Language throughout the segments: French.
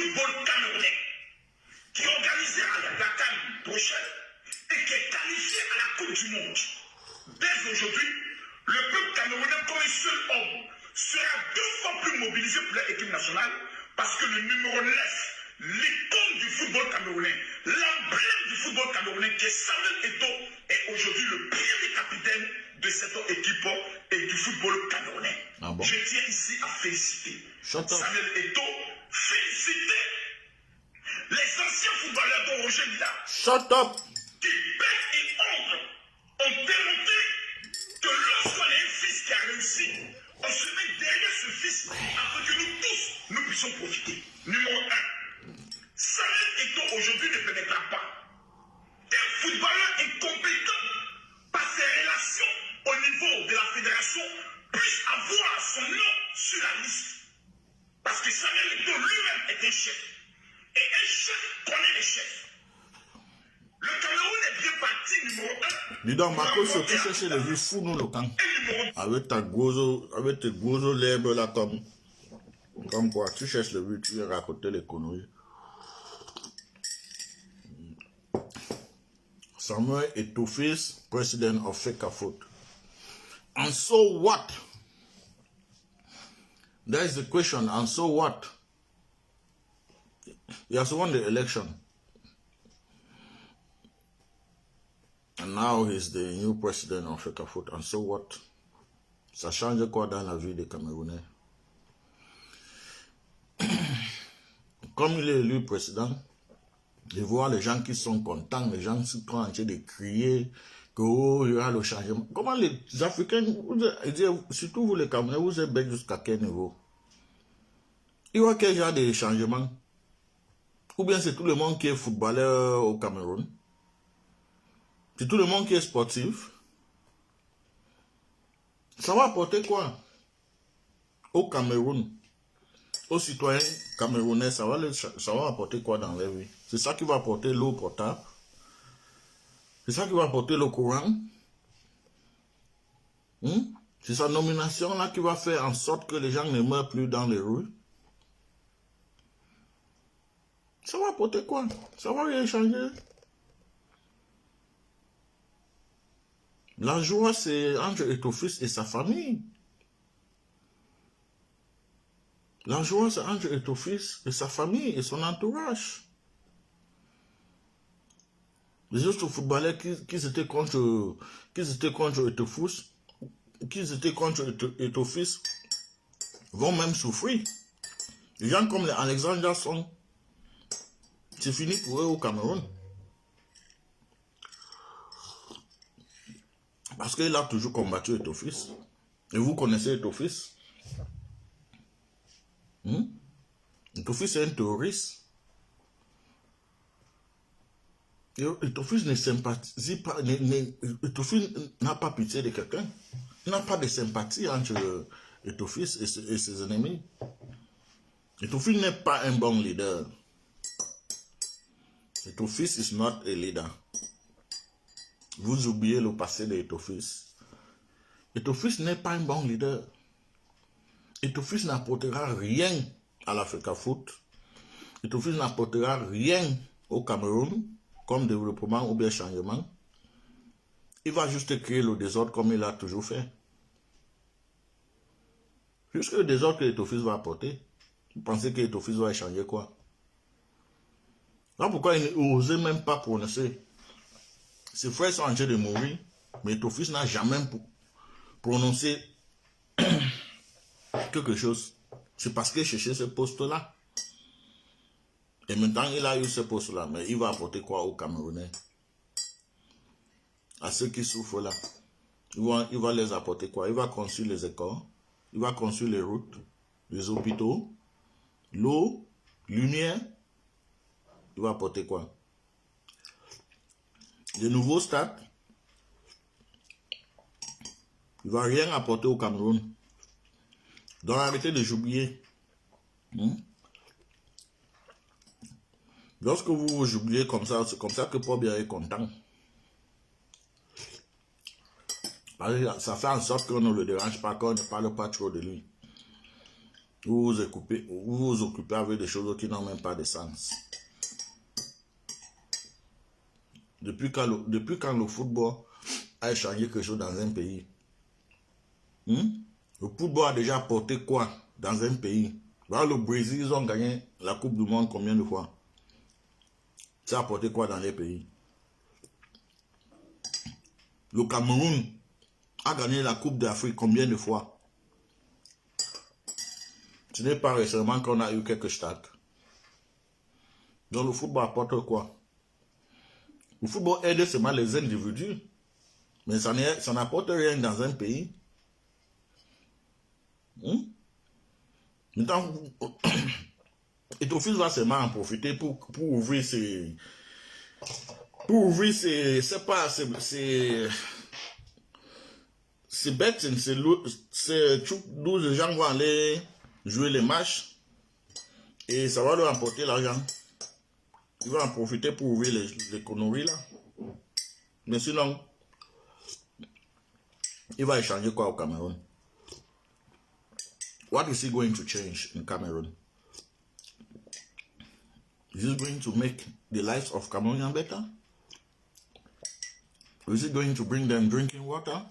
football camerounais qui organisera la CAN prochaine et qui est qualifié à la Coupe du Monde. Dès aujourd'hui, le peuple camerounais comme un seul homme sera 2 fois plus mobilisé pour l'équipe nationale parce que le numéro 9, l'icône du football camerounais, l'emblème du football camerounais qui est Samuel Eto'o est aujourd'hui le premier capitaine de cette équipe et du football camerounais. Ah bon? Je tiens ici à féliciter Samuel Eto'o, féliciter les anciens footballeurs de Roger Mila. Shut up! Qui pètent et honte ont démontré que lorsqu'on a un fils qui a réussi, on se met derrière ce fils afin que nous tous, nous puissions profiter. Numéro 1. Samuel Eto'o aujourd'hui ne pénétre pas. Un footballeur incompétent par ses relations au niveau de la fédération puisse avoir son nom sur la liste. Parce que Samuel Eto'o lui-même est un chef. Et un chef connaît les chefs. Le Cameroun est bien parti numéro 1. Dis donc, Marco, surtout chercher les vies fous, nous, le camp. Avec tes gros lèvres là, comme quoi, tu cherches le but, tu viens raconter les conneries. Samuel Eto'o, president of FECAFOOT. And so what? That is the question, and so what? He has won the election. And now he's the new president of FECAFOOT. And so what? Ça change quoi dans la vie des Camerounais? Comme il est élu président, de voir les gens qui sont contents, les gens qui sont en train de crier que oh, il y aura le changement. Comment les Africains, surtout vous les Camerounais, vous êtes bêtes jusqu'à quel niveau? Il y aura quel genre de changement? Ou bien c'est tout le monde qui est footballeur au Cameroun? C'est tout le monde qui est sportif? Ça va apporter quoi au Cameroun? Aux citoyens camerounais, ça va apporter quoi dans leur vie? C'est ça qui va apporter l'eau potable? C'est ça qui va apporter le courant? C'est sa nomination là qui va faire en sorte que les gens ne meurent plus dans les rues? Ça va apporter quoi? Ça va rien changer? La joie, c'est entre Eto'o et sa famille. La joie, c'est entre Eto'o et sa famille et son entourage. Les autres footballeurs qui étaient contre Eto'o, vont même souffrir. Les gens comme les Alexandre Jackson, c'est fini pour eux au Cameroun. Parce qu'il a toujours combattu Eto'o. Et vous connaissez Eto'o. Eto'o est un terroriste. Eto'o ne sympathise pas. Eto'o n'a pas pitié de quelqu'un. Il n'a pas de sympathie entre Eto'o et ses ennemis. Eto'o n'est pas un bon leader. Eto'o is not a leader. Vous oubliez le passé de Eto'o. Eto'o n'est pas un bon leader. Eto'o n'apportera rien à la FECAFOOT. Eto'o n'apportera rien au Cameroun comme développement ou bien changement. Il va juste créer le désordre comme il a toujours fait. Juste le désordre que Eto'o va apporter. Vous pensez que Eto'o va échanger quoi? Là pourquoi il n'osait même pas prononcer? Ses frères sont en train de mourir, mais Eto'o n'a jamais prononcé quelque chose. C'est parce qu'il cherchait ce poste-là. Et maintenant, il a eu ce poste-là, mais il va apporter quoi aux Camerounais? À ceux qui souffrent là. Il va les apporter quoi? Il va construire les écoles, il va construire les routes, les hôpitaux, l'eau, lumière. Il va apporter quoi? De nouveaux stades. Il ne va rien apporter au Cameroun. Donc arrêtez de j'oublier. Lorsque vous vous oubliez comme ça, c'est comme ça que Paul Biya est content. Ça fait en sorte qu'on ne le dérange pas, qu'on ne parle pas trop de lui. Vous vous occupez avec des choses qui n'ont même pas de sens. Depuis quand le football a échangé quelque chose dans un pays? Le football a déjà apporté quoi dans un pays? Voilà, le Brésil, ils ont gagné la Coupe du Monde combien de fois? Ça a apporté quoi dans les pays? Le Cameroun a gagné la Coupe d'Afrique combien de fois? Ce n'est pas récemment qu'on a eu quelques stades. Donc le football apporte quoi? Le football aide seulement les individus, mais ça n'apporte rien dans un pays. Maintenant, Eto'o-Fils va seulement en profiter pour ouvrir ses... c'est pas... C'est bête, c'est d'où les gens vont aller jouer les matchs et ça va leur apporter l'argent. Ils vont en profiter pour ouvrir l'économie là. Mais sinon, il va échanger quoi au Cameroun? What is he going to change in Cameroon? Is he going to make the lives of Cameroonians better? Is he going to bring them drinking water?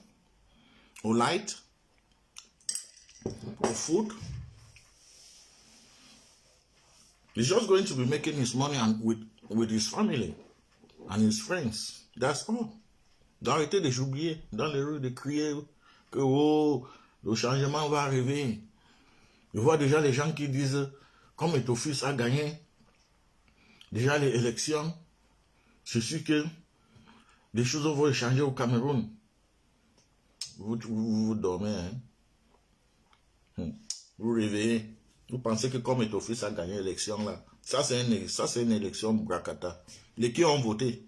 Or light? Or food? He's just going to be making his money with his family and his friends. That's all. D'arrêter de j'oublier dans les rues de crier que oh, le changement va arriver. Je vois déjà les gens qui disent, comme Eto'o-Fils a gagné déjà les élections, je suis que les choses vont changer au Cameroun. Vous dormez, hein? Vous réveillez. Vous pensez que comme Eto'o-Fils a gagné l'élection là, ça c'est une élection bracata. Les qui ont voté.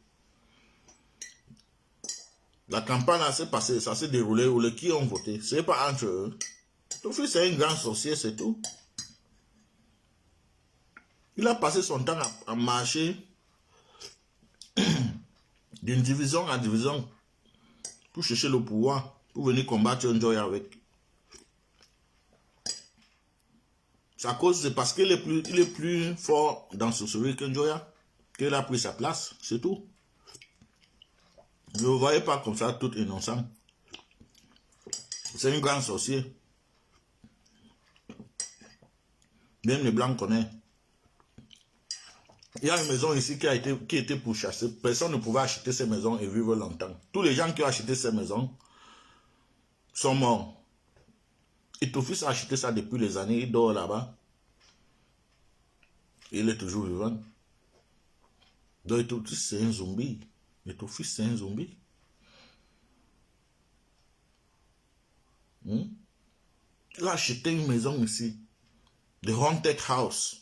La campagne là s'est passée, ça s'est déroulé où les qui ont voté. C'est pas entre eux. Eto'o-Fils c'est un grand sorcier, c'est tout. Il a passé son temps à marcher d'une division à division pour chercher le pouvoir, pour venir combattre Njoya avec. C'est parce qu'il est plus fort dans ce sorcerie que Njoya qu'il a pris sa place, c'est tout. Ne le voyez pas comme ça, tout innocent. C'est un grand sorcier. Même les Blancs connaissent. Il y a une maison ici qui était pourchassée. Personne ne pouvait acheter ces maisons et vivre longtemps. Tous les gens qui ont acheté ces maisons sont morts. Eto'o-Fils a acheté ça depuis les années, il dort là-bas. Il est toujours vivant. Donc Eto'o-Fils c'est un zombie. Eto'o-Fils c'est un zombie. Il a acheté une maison ici. The Haunted House.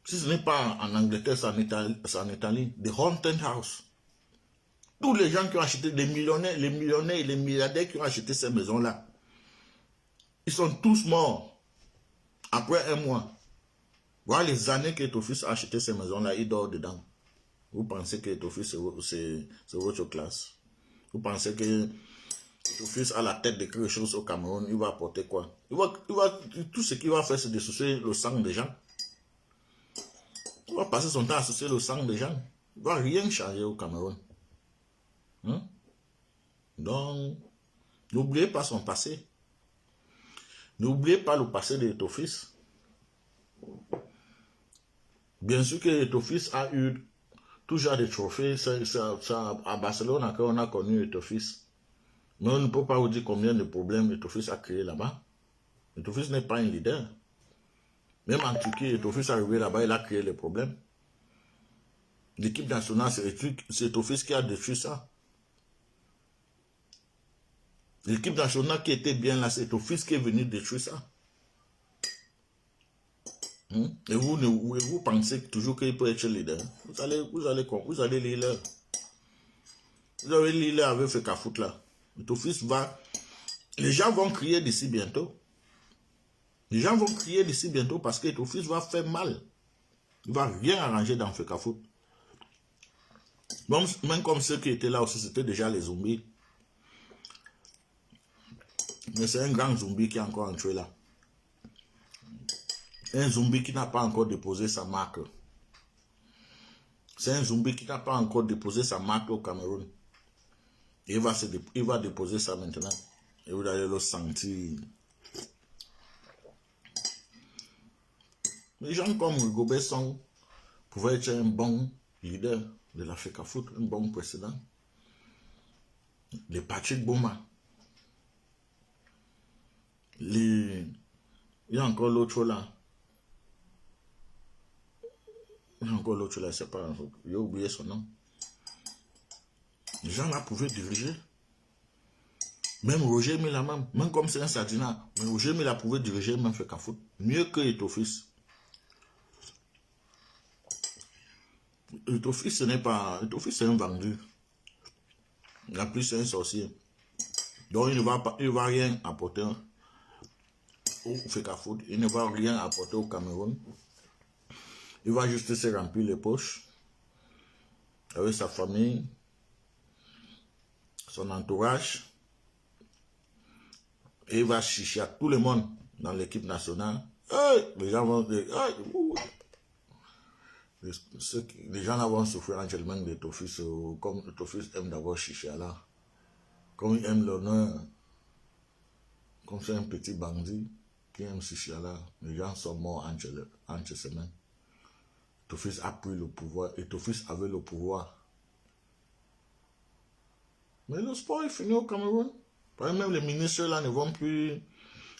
Si ce n'est pas en Angleterre, c'est en Italie. The Haunted House. Tous les gens qui ont acheté, les millionnaires et les milliardaires qui ont acheté ces maisons-là, ils sont tous morts après un mois. Voilà les années que Eto'o-Fils a acheté ces maisons-là, il dort dedans. Vous pensez que Eto'o-Fils c'est votre classe? Vous pensez que Eto'o-Fils a la tête de quelque chose au Cameroun, il va apporter quoi? Tout ce qu'il va faire, c'est de sucer le sang des gens. Il va passer son temps à sucer le sang des gens. Il ne va rien changer au Cameroun. Donc, n'oubliez pas son passé. N'oubliez pas le passé de Eto'o-Fils. Bien sûr que Eto'o-Fils a eu tout genre de trophées. C'est à Barcelone qu'on a connu Eto'o-Fils. Mais on ne peut pas vous dire combien de problèmes Eto'o-Fils a créé là-bas. Eto'o-Fils n'est pas un leader. Même en Turquie, Eto'o-Fils est arrivé là-bas, il a créé les problèmes. L'équipe nationale, c'est Eto'o-Fils qui a détruit ça. L'équipe nationale qui était bien là, c'est Eto'o-Fils qui est venu détruire ça. Et vous pensez toujours qu'il peut être leader. Vous allez lire là. Vous allez lire là avec Fecafoot là. Eto'o-Fils va... Les gens vont crier d'ici bientôt. Les gens vont crier d'ici bientôt parce que Eto'o-Fils va faire mal. Il ne va rien arranger dans Fecafoot. Bon, même comme ceux qui étaient là aussi, c'était déjà les zombies. Mais c'est un grand zombie qui est encore entré là. Un zombie qui n'a pas encore déposé sa marque. C'est un zombie qui n'a pas encore déposé sa marque au Cameroun. Il va déposer ça maintenant. Et vous allez le sentir. Les gens comme Hugo Besson pouvaient être un bon leader de l'Africa Foot, un bon président. Les Patrick Boma. Il y a encore l'autre là. Il y a encore l'autre là, c'est pas. J'ai oublié son nom. Les gens là pouvaient diriger. Même Roger Mila, même comme c'est un Sardina, mais Roger Mila pouvait diriger même Africa Foot mieux que Eto'o-Fils. Eto'o-Fils, ce n'est pas. Eto'o-Fils, c'est un vendu. En plus, c'est un sorcier. Donc, il ne va rien apporter au Africa Foot. Il ne va rien apporter au Cameroun. Il va juste se remplir les poches avec sa famille, son entourage. Et il va chicher à tout le monde dans l'équipe nationale. Hey, les gens vont dire, les gens là vont souffrir entièrement de Eto'o-Fils, comme Eto'o-Fils aime d'abord chicher là. Comme il aime l'honneur, comme c'est un petit bandit qui aime chicher là, les gens sont morts entre ses mains. Eto'o-Fils a pris le pouvoir, Eto'o-Fils avait le pouvoir. Mais le sport est fini au Cameroun. Même les ministres là ne vont plus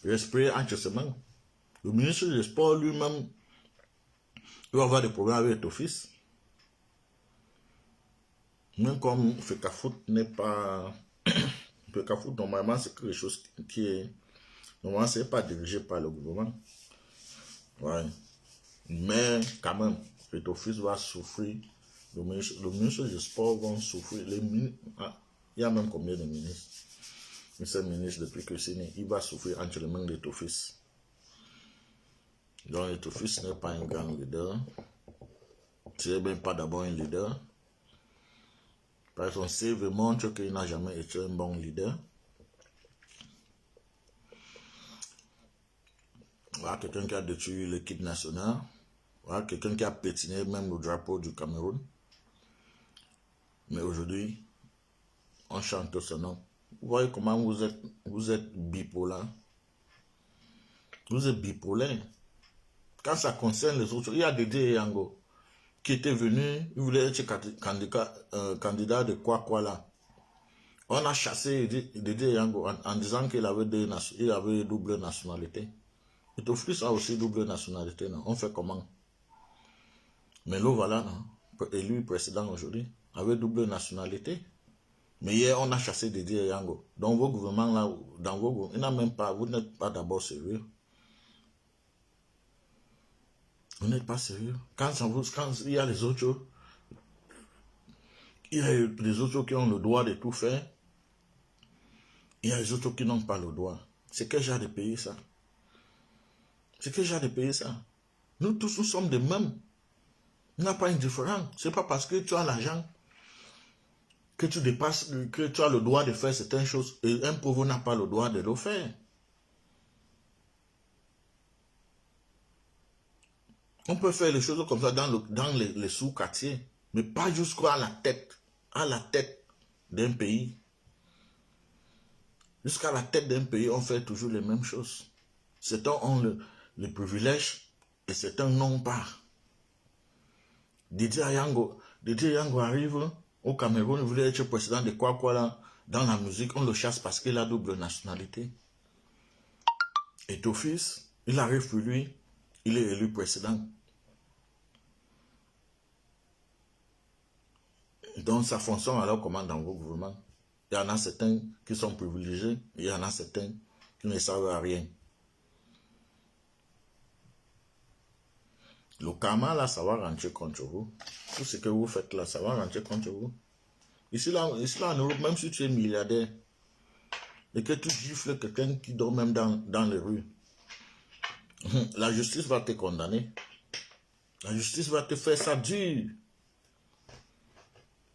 respirer entre ses mains. Le ministre du sport lui-même, il va avoir des problèmes avec Eto'o-Fils. Même comme Africa Foot n'est pas. Africa Foot, normalement, c'est quelque chose qui est. Normalement, ce n'est pas dirigé par le gouvernement. Ouais. Mais quand même, Eto'o-Fils va souffrir. Le ministre du sport va souffrir. Il y a même combien de ministres? Ce ministre, depuis que c'est né, il va souffrir entre les mains d'Eto'o-Fils. Donc, Eto'o-Fils n'est pas un grand leader. Ce n'est même pas d'abord un leader. Parce que son CV montre qu'il n'a jamais été un bon leader. Voilà quelqu'un qui a détruit l'équipe nationale. Voilà quelqu'un qui a pétiné même le drapeau du Cameroun. Mais aujourd'hui, on chante ce nom. Vous voyez comment vous êtes bipolaire. Vous êtes bipolaire. Quand ça concerne les autres, il y a Dédé Yango qui était venu, il voulait être candidat de quoi là. On a chassé Dédé Yango en disant qu'il avait double nationalité. Eto'o-Fils a aussi double nationalité. Non? On fait comment? Mais là, voilà, élu président aujourd'hui, avait double nationalité. Mais hier, on a chassé Dédé Yango. Donc, vos gouvernements, là, dans vos gouvernements, vous n'êtes pas d'abord sérieux. Vous n'êtes pas sérieux. Quand il y a les autres, il y a les autres qui ont le droit de tout faire. Il y a les autres qui n'ont pas le droit. C'est quel genre de pays, ça? C'est quel genre de pays, ça? Nous tous, nous sommes des mêmes. Il n'y a pas une différence. Ce n'est pas parce que tu as l'argent que tu dépasses, que tu as le droit de faire certaines choses et un pauvre n'a pas le droit de le faire. On peut faire les choses comme ça dans les sous-quartiers, mais pas jusqu'à la tête d'un pays. Jusqu'à la tête d'un pays, on fait toujours les mêmes choses. Certains ont le privilège et certains n'ont pas. Dédé Yango arrive au Cameroun, il voulait être président de quoi là, dans la musique, on le chasse parce qu'il a double nationalité. Et Eto'o-Fils, il arrive pour lui, il est élu président. Donc ça fonctionne alors comment dans vos gouvernements? Il y en a certains qui sont privilégiés, il y en a certains qui ne servent à rien. Le karma là, ça va rentrer contre vous. Tout ce que vous faites là, ça va rentrer contre vous. Ici là en Europe, même si tu es milliardaire et que tu gifles quelqu'un qui dort même dans les rues, la justice va te condamner. La justice va te faire ça dur.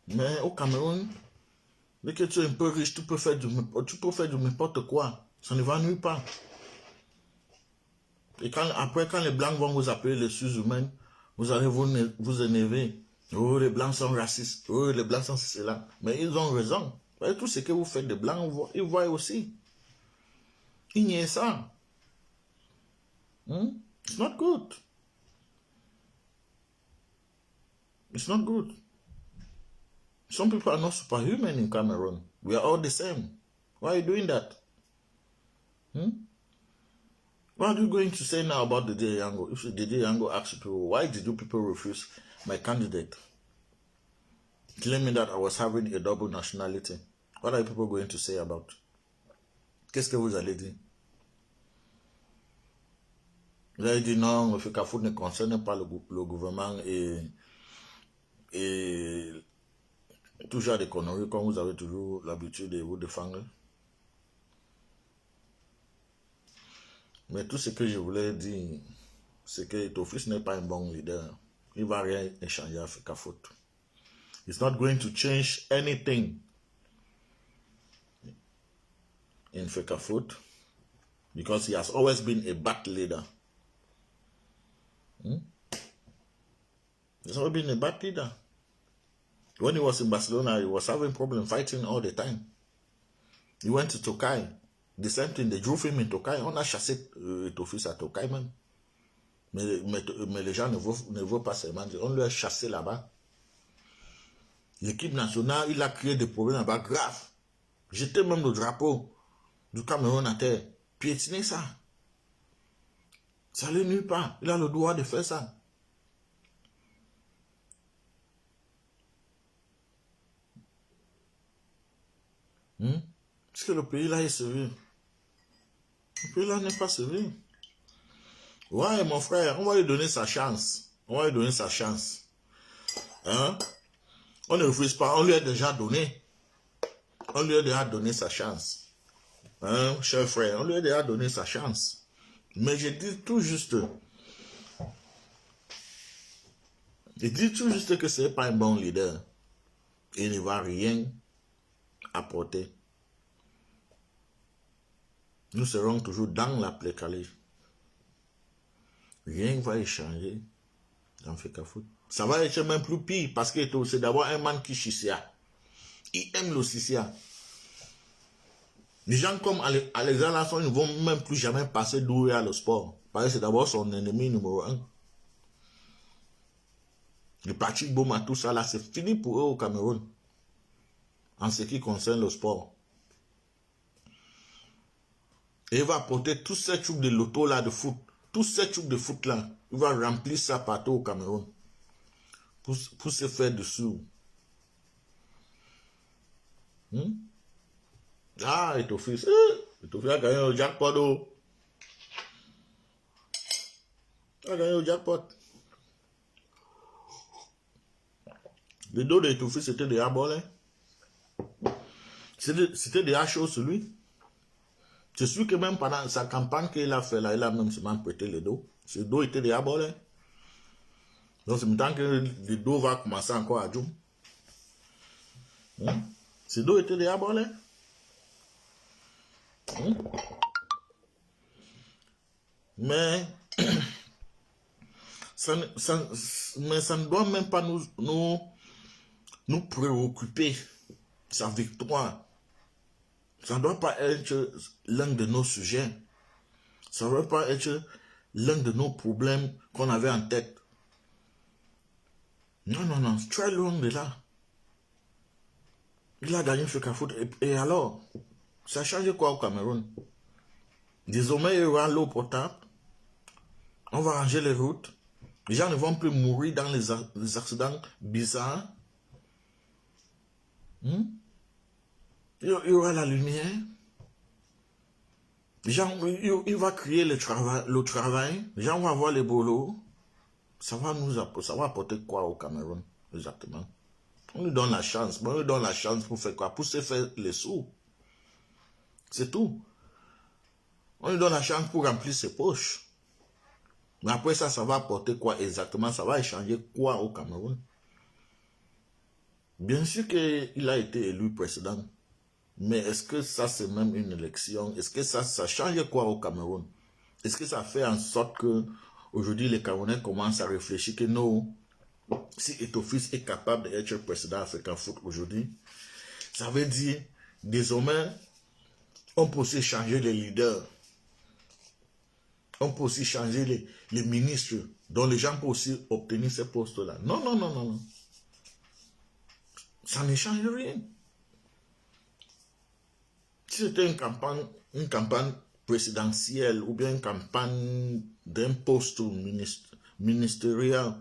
Mais au Cameroun, dès que tu es un peu riche, tu peux faire du n'importe quoi. Ça ne va nulle part. Et après, quand les Blancs vont vous appeler les sous-humains, vous allez vous énerver. Oh, les Blancs sont racistes. Oh, les Blancs sont cela. Mais ils ont raison. Voyez, tout ce que vous faites des Blancs, ils voient aussi. Ils nient ça. It's not good. It's not good. Some people are not superhuman in Cameroon. We are all the same. Why are you doing that? What are you going to say now about Dede Yango? If Dede Yango asks people, why did you people refuse my candidate? Claiming that I was having a double nationality. What are people going to say about? Qu'est-ce que vous allez dire? Vous allez dire non, le FECAFOOT ne concerne pas le gouvernement et toujours des conneries comme vous avez toujours l'habitude de vous défendre. Mais tout ce que je voulais dire, c'est que Tofis n'est pas un bon leader. Il ne va rien échanger à FECAFOOT. It's not going to change anything in FECAFOOT because he has always been a bad leader. He's always been a bad leader. When he was in Barcelona, he was having problems fighting all the time. He went to Tokai. The same thing, they drove him in Tokai. On a chassé Tofis à Tokai même. Mais les gens ne veulent pas seulement dire. On lui a chassé là-bas. L'équipe nationale, il a créé des problèmes là-bas graves. Jeter même le drapeau du Cameroun à terre. Piétiner ça. Ça ne nuit pas. Il a le droit de faire ça. Parce que le pays là est sérieux. Le pays là n'est pas sérieux. Ouais, mon frère, on va lui donner sa chance. On va lui donner sa chance. Hein? On ne refuse pas, on lui a déjà donné. On lui a déjà donné sa chance. Hein, cher frère, on lui a déjà donné sa chance. Mais je dis tout juste. Je dis tout juste que ce n'est pas un bon leader. Il ne va rien apporter. Nous serons toujours dans la précarité. Rien ne va échanger dans FECAFOOT. Ça va être même plus pire parce que c'est d'abord un man qui chicia. Il aime le chicia. Les gens comme Alexandre Lasson ne vont même plus jamais passer d'où à le sport. Parce que c'est d'abord son ennemi numéro 1. Le Patrick Boma, tout ça là, c'est fini pour eux au Cameroun. En ce qui concerne le sport. Et il va apporter tous ces trucs de loto là, de foot. Tous ces trucs de foot là. Il va remplir ça partout au Cameroun. Pour se faire dessous. Ah, Etofis. Etofis a gagné le jackpot. Il a gagné le jackpot. Le dos d'Etofis, c'était déjà bolé. C'était déjà chaud sur lui. C'est sûr que même pendant sa campagne qu'il a fait là, il a même seulement prêté le dos. Ce dos était déjà bolé. Donc c'est maintenant que le dos va commencer encore à jouer. Ce dos était déjà bolé. Mais ça ne doit même pas nous préoccuper, sa victoire. Ça ne doit pas être l'un de nos sujets. Ça ne doit pas être l'un de nos problèmes qu'on avait en tête. Non, non, non, c'est très loin de là. Il a gagné FECAFOOT. Et alors, ça change quoi au Cameroun? Désormais, il y aura l'eau potable. On va ranger les routes. Les gens ne vont plus mourir dans les accidents bizarres. Il y aura la lumière. Les gens, il va créer le travail. Les gens vont avoir les boulots. Ça va apporter quoi au Cameroun, exactement? On lui donne la chance. On lui donne la chance pour faire quoi? Pour se faire les sous. C'est tout. On lui donne la chance pour remplir ses poches. Mais après ça, ça va apporter quoi exactement? Ça va échanger quoi au Cameroun? Bien sûr qu'il a été élu président. Mais est-ce que ça, c'est même une élection? Est-ce que ça change quoi au Cameroun? Est-ce que ça fait en sorte que aujourd'hui les Camerounais commencent à réfléchir que non, si Eto'o-Fils est capable d'être président African Foot aujourd'hui, ça veut dire désormais on peut aussi changer les leaders, on peut aussi changer les ministres, dont les gens peuvent aussi obtenir ces postes-là. Non, non, non, non, non. Ça ne change rien. Si c'était une campagne présidentielle ou bien une campagne d'un poste ministériel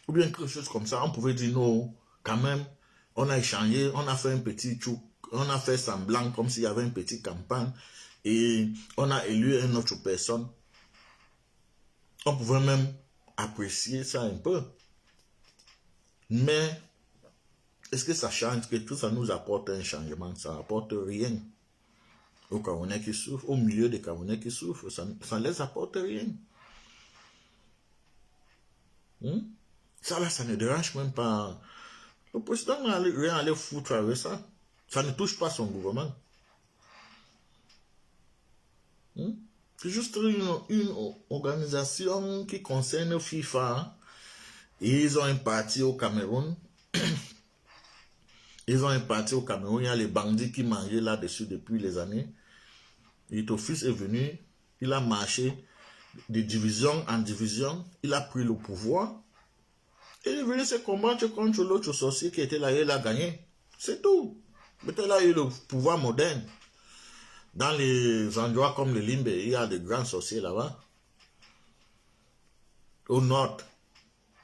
ou bien quelque chose comme ça, on pouvait dire non, quand même, on a échangé, on a fait un petit tchouk, on a fait semblant comme s'il y avait une petite campagne et on a élu une autre personne. On pouvait même apprécier ça un peu. Mais est-ce que ça change, que tout ça nous apporte un changement? Ça n'apporte rien. Aux Camerounais qui souffrent, au milieu des Camerounais qui souffrent, ça ne les apporte rien. Ça là, ça ne dérange même pas. Le président n'a rien à aller foutre avec ça. Ça ne touche pas son gouvernement. C'est juste une organisation qui concerne FIFA. Et ils ont un parti au Cameroun. Ils ont un parti au Cameroun. Il y a les bandits qui mangeaient là-dessus depuis les années. Eto'o-Fils est venu, il a marché de division en division, il a pris le pouvoir, et il est venu se combattre contre l'autre sorcier qui était là, et il a gagné. C'est tout. Peut-être là, il y a le pouvoir moderne. Dans les endroits comme le Limbe, il y a de grands sorciers là-bas. Au nord,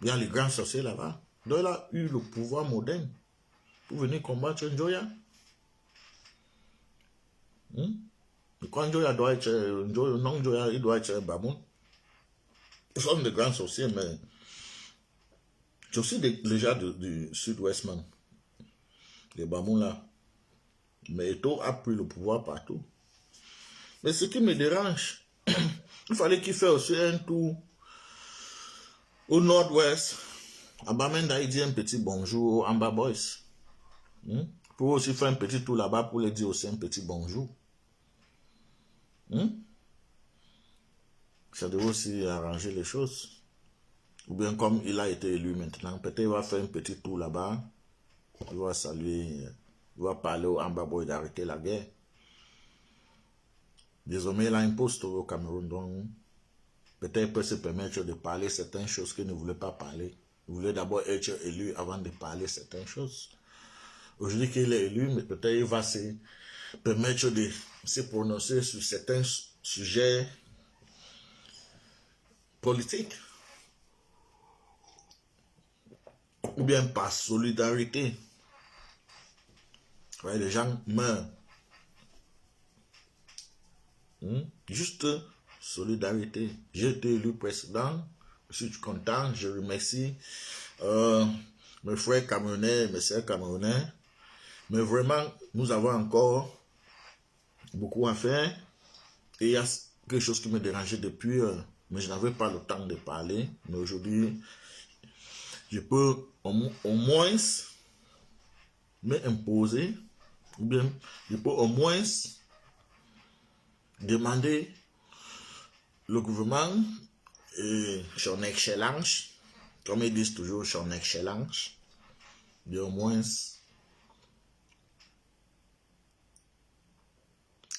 il y a les grands sorciers là-bas. Donc il a eu le pouvoir moderne pour venir combattre Njoya. Quand Njoya doit être, non Njoya, il doit être Bamoun. Ils sont de grands sorciers, mais c'est aussi les gens du sud-ouest, man. Les Bamoun là. Mais Eto'o a pris le pouvoir partout. Mais ce qui me dérange, il fallait qu'il fasse aussi un tour au nord-ouest. À Bamenda, il dit un petit bonjour aux Amba Boys. Pour aussi faire un petit tour là-bas pour les dire aussi un petit bonjour. Ça devait aussi arranger les choses. Ou bien comme il a été élu maintenant, peut-être il va faire un petit tour là-bas. Il va saluer, il va parler aux Amba Boys d'arrêter la guerre. Désormais, il a un poste au Cameroun, donc peut-être il peut se permettre de parler certaines choses qu'il ne voulait pas parler. Il voulait d'abord être élu avant de parler certaines choses. Aujourd'hui qu'il est élu, mais peut-être il va se permettre de se prononcer sur certains sujets politiques. Ou bien par solidarité. Ouais, les gens meurent. Juste solidarité. J'ai été élu président. Je suis content. Je remercie mes frères camerounais, mes sœurs camerounais. Mais vraiment, nous avons encore beaucoup à faire. Et il y a quelque chose qui me dérangeait depuis, mais je n'avais pas le temps de parler. Mais aujourd'hui, je peux au moins m'imposer, ou bien je peux au moins demander le gouvernement et son excellence, comme ils disent toujours son excellence, de au moins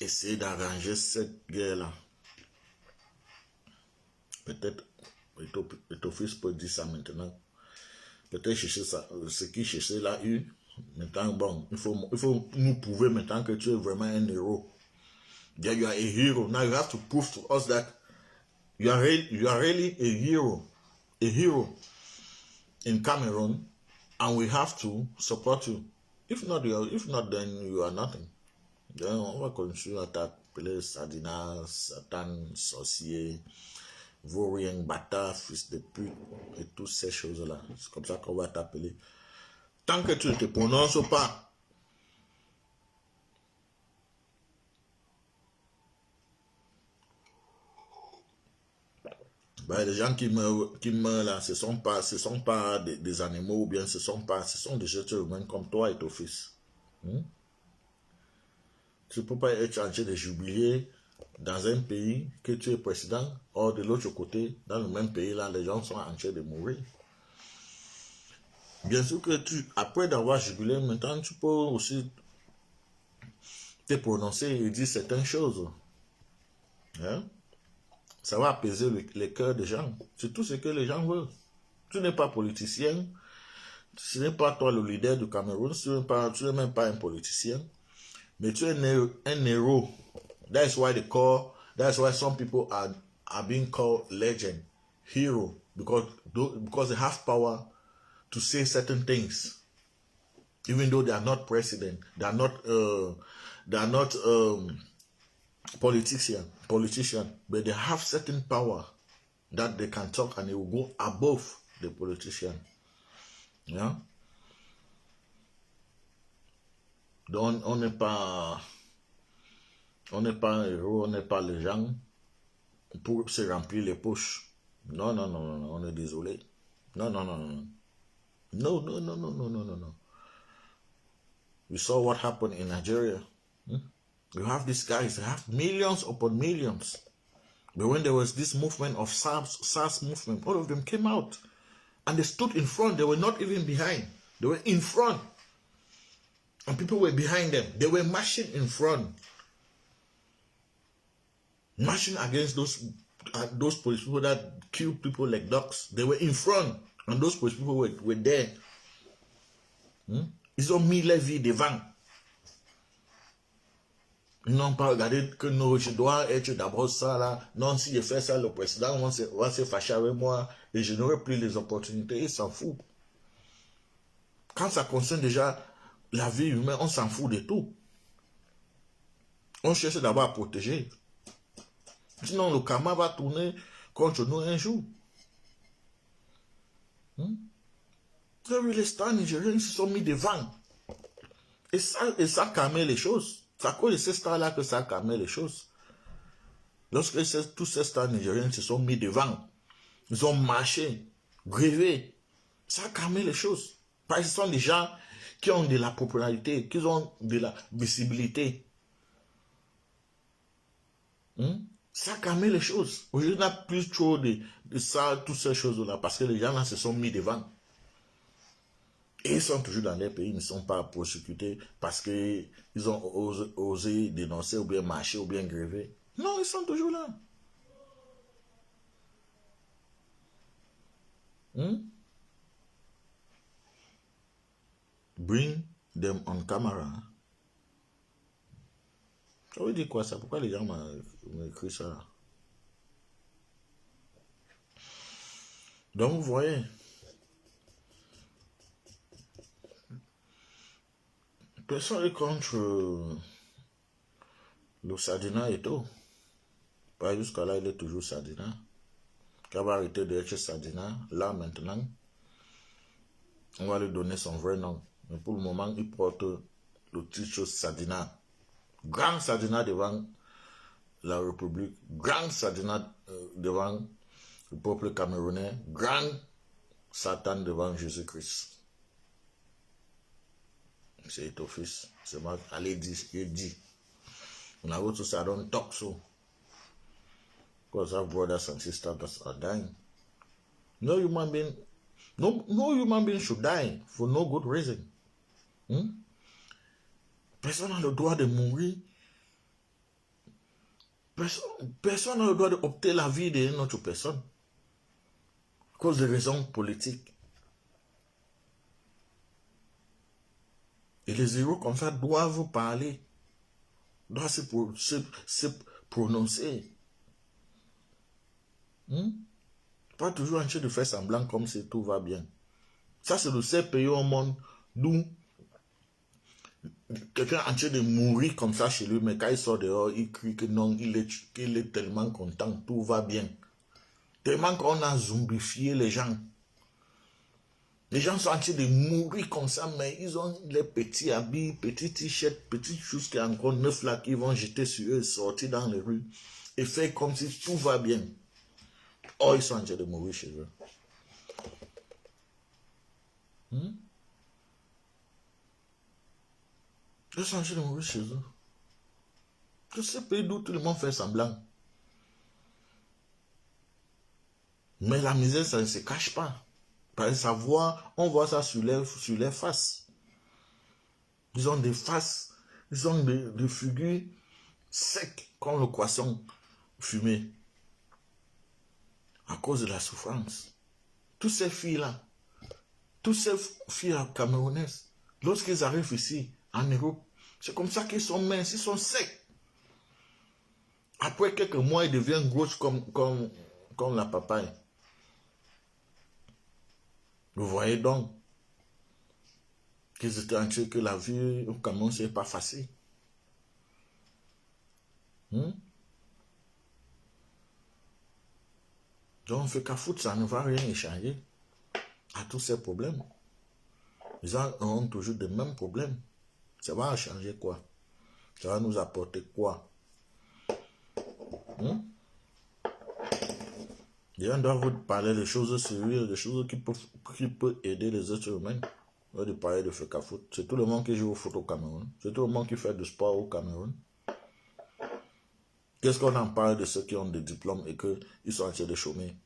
essayer d'arranger cette guerre-là. Peut-être Eto'o-Fils peut dire ça maintenant. Peut-être chercher ça, ce qu'il cherchait là, maintenant, bon, il faut nous prouver maintenant que tu es vraiment un héros. Yeah, you are a hero. Now you have to prove to us that you are really a hero in Cameroon, and we have to support you. If not, then you are nothing. Then on va continuer à t'appeler Sardina, Satan, sorcier, vaurien, bâtard, fils de pute, et toutes ces choses-là. C'est comme ça qu'on va t'appeler. Tant que tu ne te prononces pas, ben, les gens qui meurent là, ce sont pas des animaux, ou bien ce sont des êtres humains comme toi et ton fils. Tu ne peux pas être en train de jubiler dans un pays que tu es président, or de l'autre côté, dans le même pays, là, les gens sont en train de mourir. Bien sûr que après d'avoir jubilé, maintenant, tu peux aussi te prononcer et dire certaines choses. Hein? Ça va apaiser les cœurs des gens. C'est tout ce que les gens veulent. Tu n'es pas politicien. Ce n'est pas toi le leader du Cameroun. Tu n'es même pas un politicien. Mais tu es un héros. That's why some people are being called legend, hero, because they have power to say certain things. Even though they are not president, they are not politician, but they have certain power that they can talk and they will go above the politician. Yeah? Donc on n'est pas un héros, on n'est pas les gens pour se remplir les poches. Non, non, non, non, on est désolé. Non, non, non, non. No, no, no, no, no, no, no, no. We saw what happened in Nigeria. You have these guys, they have millions upon millions. But when there was this movement of SARS movement, all of them came out. And they stood in front. They were not even behind. They were in front. And people were behind them. They were marching in front. Marching against those police people that killed people like dogs. They were in front. And those police people were there. Ils ont mis les vies devant. Ils n'ont pas regardé que non, je dois être d'abord ça là. Non, si je fais ça, le président va se fâcher avec moi et je n'aurai plus les opportunités. Ils s'en foutent. Quand ça concerne déjà la vie humaine, on s'en fout de tout. On cherche d'abord à protéger. Sinon, le karma va tourner contre nous un jour. Les stars nigériens ils se sont mis devant. Et ça a calmé les choses. C'est à cause de ces stars-là que ça a calmé les choses. Lorsque tous ces stars nigériens se sont mis devant, ils ont marché, grévé, ça a calmé les choses. Parce que ce sont des gens qui ont de la popularité, qui ont de la visibilité. Ça a calmé les choses. Aujourd'hui, il n'y a plus trop de ça, toutes ces choses-là, parce que les gens là se sont mis devant. Et ils sont toujours dans leur pays, ils ne sont pas persécutés parce qu'ils ont osé dénoncer ou bien marcher ou bien gréver. Non, ils sont toujours là. Bring them on camera. Ça veut dire quoi ça? Pourquoi les gens m'ont écrit ça? Donc vous voyez, personne n'est contre le Sadina et tout. Pas jusqu'à là, il est toujours Sadina. Quand il va arrêter d'être Sadina, là maintenant, on va lui donner son vrai nom. Mais pour le moment, il porte le titre Sadina. Grand Sadina devant la République, grand Sadina devant le peuple camerounais, grand Satan devant Jésus-Christ. C'est office. C'est moi, allez dire, il dit. On a also said, don't talk so. Because our brothers and sisters are dying. No human being should die for no good reason. Personne n'a le droit de mourir. Personne n'a le droit d'opter la vie d'une autre personne. À cause de raisons politiques. Et les héros comme ça doivent parler. Doivent se prononcer. Pas toujours en train de faire semblant comme si tout va bien. Ça, c'est le seul pays au monde d'où quelqu'un est en train de mourir comme ça chez lui, mais quand il sort dehors, il crie que non, il est tellement content, tout va bien. Tellement qu'on a zombifié les gens. Les gens sont en train de mourir comme ça, mais ils ont les petits habits, petits t-shirts, petites choses qui sont encore neufs là, qui vont jeter sur eux, sortir dans les rues, et faire comme si tout va bien. Oh, ils sont en train de mourir chez eux. Ils sont en train de mourir chez eux. Tous ces pays d'où tout le monde fait semblant. Mais la misère, ça ne se cache pas. Parce que ça voit, on voit ça sur les faces. Ils ont des faces, ils ont des figures secs comme le poisson fumé. À cause de la souffrance. Toutes ces filles-là, toutes ces filles camerounaises, lorsqu'ils arrivent ici, en Europe, c'est comme ça qu'ils sont minces, ils sont secs. Après quelques mois, ils deviennent grosses comme la papaye. Vous voyez donc qu'ils étaient en train que la vie au Cameroun, c'est pas facile. Donc, on fait qu'à foutre, ça ne va rien échanger à tous ces problèmes. Ils auront toujours les mêmes problèmes. Ça va changer quoi? Ça va nous apporter quoi? Les gens doivent vous parler de choses sérieuses, de choses qui peuvent aider les êtres humains. De parler de fait qu'à foot. C'est tout le monde qui joue au foot au Cameroun. C'est tout le monde qui fait du sport au Cameroun. Qu'est-ce qu'on en parle de ceux qui ont des diplômes et qu'ils sont en train de chômer?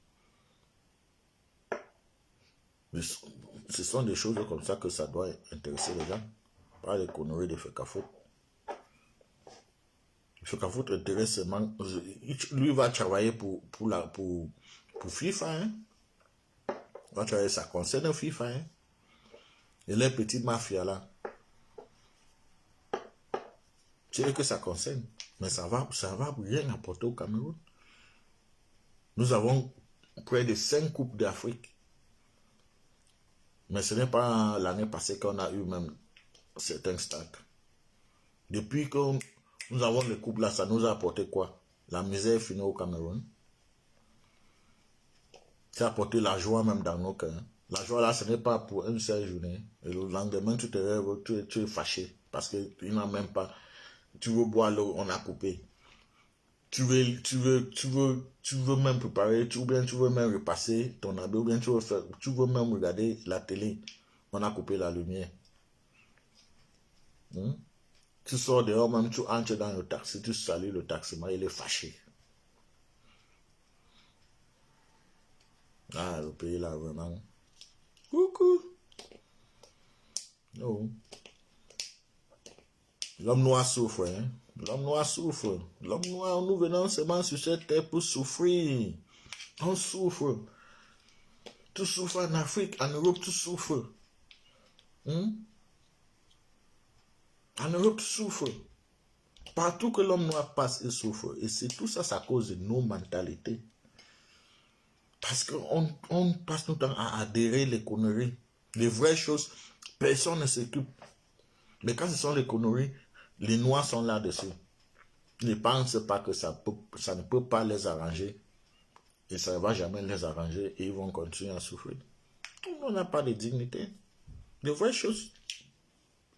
Mais ce sont des choses comme ça que ça doit intéresser les gens. Pas les conneries de fait qu'à foot. Fait qu'à foot intéresse seulement. Lui va travailler pour FIFA. Hein? Il va travailler, ça concerne FIFA. Hein? Et les petites mafias là. C'est eux que ça concerne. Mais ça va rien apporter au Cameroun. Nous avons près de 5 coupes d'Afrique. Mais ce n'est pas l'année passée qu'on a eu même certains stades. Depuis que nous avons les coupes là, ça nous a apporté quoi? La misère est finie au Cameroun. Ça a apporté la joie même dans nos cœurs. La joie là, ce n'est pas pour une seule journée. Et le lendemain, tu te rêves, tu es fâché. Parce qu'il n'en a même pas. Tu veux boire l'eau, on a coupé. Tu veux même préparer, ou bien tu veux même repasser ton habit, ou bien tu veux même regarder la télé. On a coupé la lumière. Tu sors dehors, même tu entres dans le taxi, tu salues le taximan, il est fâché. Ah, le pays là, vraiment. Coucou. Non. L'homme noir souffre, hein. L'homme noir souffre. L'homme noir, nous venons seulement sur cette terre pour souffrir. On souffre. Tu souffres en Afrique, en Europe, tu souffres. En Europe, tu souffres. Partout que l'homme noir passe, il souffre. Et c'est tout ça, c'est à cause de nos mentalités. Parce qu'on passe tout le temps à adhérer les conneries. Les vraies choses, personne ne s'occupe. Mais quand ce sont les conneries, les noirs sont là-dessus. Ils ne pensent pas que ça ne peut pas les arranger. Et ça ne va jamais les arranger. Et ils vont continuer à souffrir. Tout le monde n'a pas de dignité. Les vraies choses,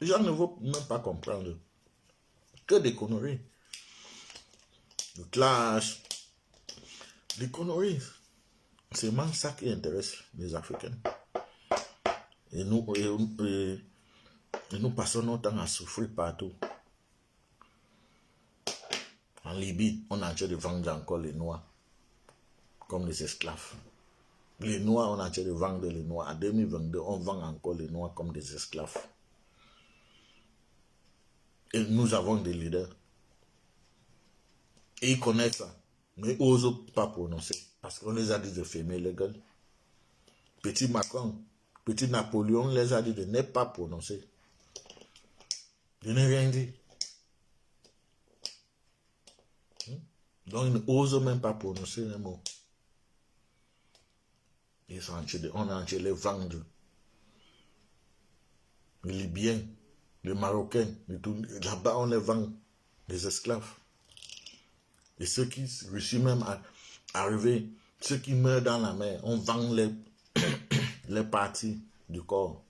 les gens ne vont même pas comprendre. Que des conneries. Le clash. Les conneries. C'est vraiment ça qui intéresse les Africains. Et nous passons notre temps à souffrir partout. En Libye, on a en train de vendre encore les Noirs comme des esclaves. Les Noirs, on a en train de vendre les Noirs. En 2022, on vend encore les Noirs comme des esclaves. Et nous avons des leaders. Et ils connaissent ça. Mais ils n'osent pas prononcer. Parce qu'on les a dit de fermer les gueules. Petit Macron, petit Napoléon les a dit de ne pas prononcer. Je n'ai rien dit. Donc ils n'osent même pas prononcer les mots. On est en train de les vendre. Les Libyens, les Marocains, là-bas on les vend, des esclaves. Et ceux qui réussissent même à arriver, ceux qui meurent dans la mer, on vend les parties du corps.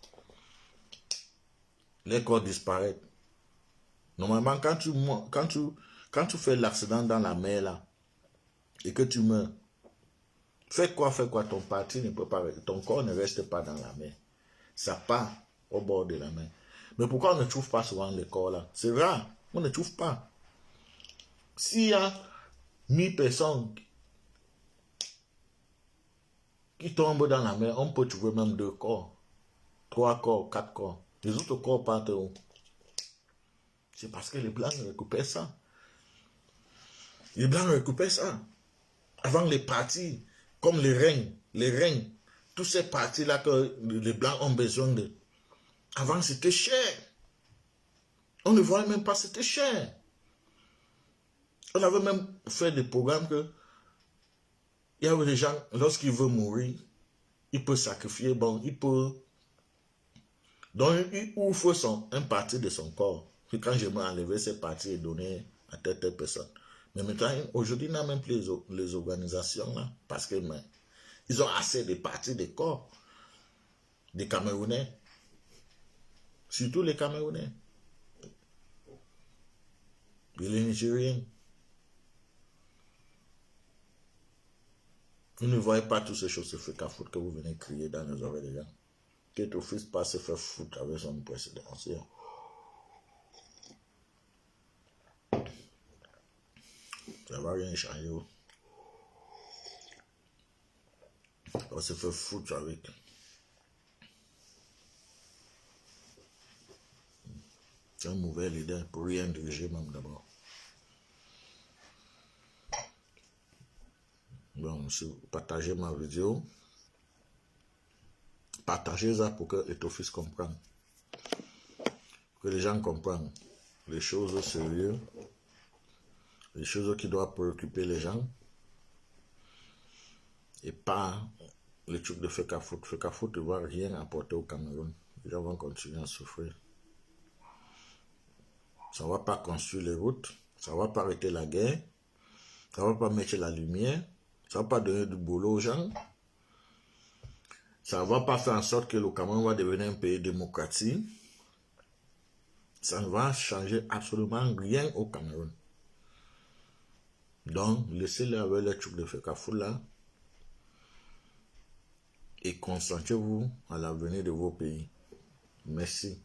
Les corps disparaissent. Normalement, quand tu fais l'accident dans la mer là, et que tu meurs, fais quoi, ton parti ne peut pas, ton corps ne reste pas dans la mer. Ça part au bord de la mer. Mais pourquoi on ne trouve pas souvent les corps là? C'est rare, on ne trouve pas. S'il y a 1000 personnes qui tombent dans la mer, on peut trouver même 2 corps, 3 corps, 4 corps. Les autres corps partent où? C'est parce que les Blancs récupèrent ça. Les Blancs récupèrent ça. Avant les partis, comme les reins, tous ces partis-là que les Blancs ont besoin de. Avant, c'était cher. On ne voyait même pas, c'était cher. On avait même fait des programmes que il y avait des gens, lorsqu'il veut mourir, il peut sacrifier, bon, il peut. Donc, il ouvre un parti de son corps. Puis quand je vais enlever ces parties et donner à telle personne. Mais maintenant, aujourd'hui, il n'y a même plus les organisations là. Parce que ils ont assez de parties de corps. Des Camerounais. Surtout les Camerounais. Et les Nigériens. Vous ne voyez pas toutes ces choses se faire qu'à foutre que vous venez crier dans les oreilles des gens. Que ton fils passe se faire foutre avec son présidentiel. Ça va rien changer. On se fait foutre avec. C'est un mauvais leader pour rien diriger même d'abord. Bon, si vous partagez ma vidéo, partagez ça pour que ton fils comprenne. Que les gens comprennent les choses sérieuses, les choses qui doivent préoccuper les gens, et pas les trucs de fait qu'à foutre. Fait qu'à foutre ne va rien apporter au Cameroun. Les gens vont continuer à souffrir. Ça ne va pas construire les routes, ça ne va pas arrêter la guerre, ça ne va pas mettre la lumière, ça ne va pas donner du boulot aux gens, ça ne va pas faire en sorte que le Cameroun va devenir un pays démocratique. Ça ne va changer absolument rien au Cameroun. Donc, laissez-les avec les trucs de Fekafou là et concentrez-vous à l'avenir de vos pays. Merci.